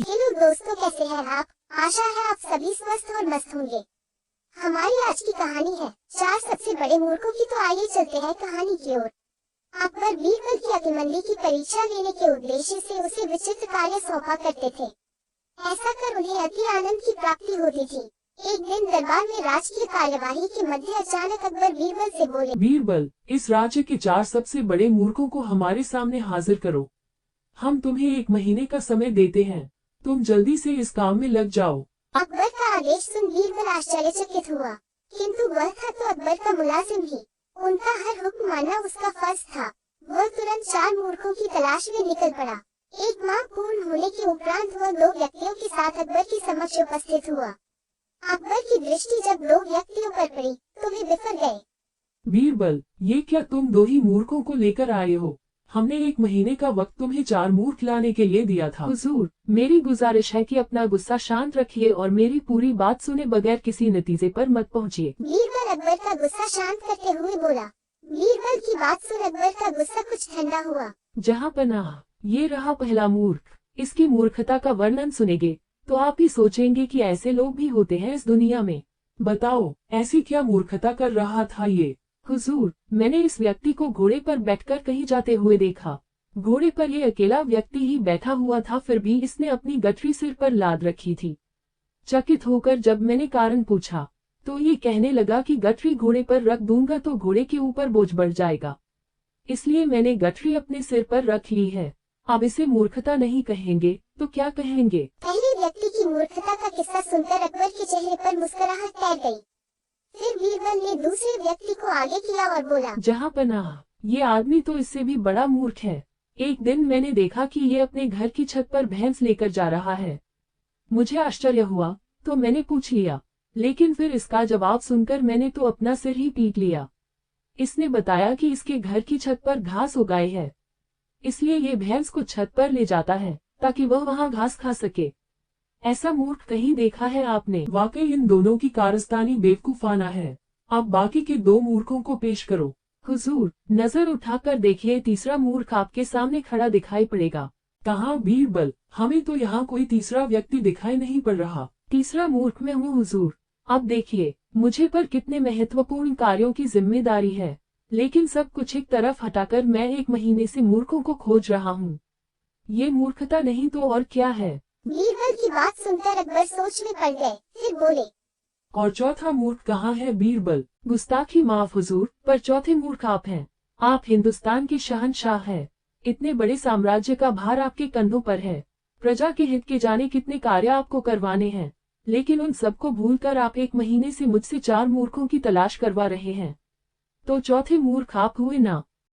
Hello दोस्तों, कैसे हैं आप। आशा है आप सभी स्वस्थ और मस्त होंगे। हमारी आज की कहानी है चार सबसे बड़े मूर्खों की। तो आइए चलते हैं कहानी की ओर। अकबर बीरबल की अक्लमंदी की परीक्षा लेने के उद्देश्य से उसे विचित्र कार्य सौंपा करते थे। ऐसा कर उन्हें अति आनंद की प्राप्ति होती थी। एक दिन दरबार में राजकीय कार्यवाही के मध्य अचानक अकबर बीरबल से बोले, बीरबल, इस राज्य के चार सबसे बड़े मूर्खों को हमारे सामने हाजिर करो। हम तुम्हें 1 महीने का समय देते हैं। तुम जल्दी से इस काम में लग जाओ। अकबर का आदेश सुन बीरबल आश्चर्यचकित हुआ, किंतु वह था तो अकबर का मुलाजिम ही। उनका हर हुक्म मानना उसका फर्ज था। वह तुरंत 4 मूर्खों की तलाश में निकल पड़ा। एक माह पूर्ण होने के उपरांत वह 2 व्यक्तियों के साथ अकबर के समक्ष उपस्थित हुआ। अकबर की दृष्टि जब 2 व्यक्तियों पर पड़ी तो वे बिफर गए। बीरबल, ये क्या तुम 2 ही मूर्खों को लेकर आए हो? हमने 1 महीने का वक्त तुम्हें 4 मूर्ख लाने के लिए दिया था। हुजूर, मेरी गुजारिश है कि अपना गुस्सा शांत रखिए और मेरी पूरी बात सुने बगैर किसी नतीजे पर मत पहुंचिए। बीरबल अकबर का गुस्सा शांत करते हुए बोला। बीरबल की बात सुन अकबर का गुस्सा कुछ ठंडा हुआ। जहाँ पनाह, ये रहा पहला मूर्ख। इसकी मूर्खता का वर्णन सुनेंगे तो आप ही सोचेंगे कि ऐसे लोग भी होते हैं इस दुनिया में। बताओ, ऐसी क्या मूर्खता कर रहा था ये? हुजूर, मैंने इस व्यक्ति को घोड़े पर बैठकर कहीं जाते हुए देखा। घोड़े पर ये अकेला व्यक्ति ही बैठा हुआ था, फिर भी इसने अपनी गठरी सिर पर लाद रखी थी। चकित होकर जब मैंने कारण पूछा तो ये कहने लगा कि गठरी घोड़े पर रख दूंगा तो घोड़े के ऊपर बोझ बढ़ जाएगा, इसलिए मैंने गठरी अपने सिर पर रख ली है। अब इसे मूर्खता नहीं कहेंगे तो क्या कहेंगे? पहले व्यक्ति की मूर्खता का किस्सा सुनकर अकबर के चेहरे पर मुस्कुराहट तैर गई। फिर बीरबल ने दूसरे व्यक्ति को आगे किया और बोला, जहाँ पनाह, ये आदमी तो इससे भी बड़ा मूर्ख है। एक दिन मैंने देखा कि ये अपने घर की छत पर भैंस लेकर जा रहा है। मुझे आश्चर्य हुआ तो मैंने पूछ लिया, लेकिन फिर इसका जवाब सुनकर मैंने तो अपना सिर ही पीट लिया। इसने बताया कि इसके घर की छत पर घास उगाई है, इसलिए ये भैंस को छत पर ले जाता है ताकि वह वहाँ घास खा सके। ऐसा मूर्ख कहीं देखा है आपने? वाकई इन दोनों की कारस्तानी बेवकूफाना है। अब बाकी के 2 मूर्खों को पेश करो। हुजूर, नजर उठाकर देखिए, तीसरा मूर्ख आपके सामने खड़ा दिखाई पड़ेगा। कहाँ बीरबल? हमें तो यहाँ कोई तीसरा व्यक्ति दिखाई नहीं पड़ रहा। तीसरा मूर्ख मैं हूँ हुजूर। अब देखिए, मुझे पर कितने महत्वपूर्ण कार्यों की जिम्मेदारी है, लेकिन सब कुछ एक तरफ हटाकर मैं 1 महीने से मूर्खों को खोज रहा हूँ। ये मूर्खता नहीं तो और क्या है? बीरबल की बात सुनकर अकबर सोच में पड़ गए। फिर बोले, और चौथा मूर्ख कहाँ है बीरबल? गुस्ताखी माफ हुजूर, पर चौथे मूर्ख आप हैं। आप हिंदुस्तान के शहंशाह हैं। इतने बड़े साम्राज्य का भार आपके कंधों पर है। प्रजा के हित के जाने कितने कार्य आपको करवाने हैं, लेकिन उन सबको भूलकर आप 1 महीने से मुझसे 4 मूर्खों की तलाश करवा रहे हैं। तो चौथे मूर्ख आप हुए ना।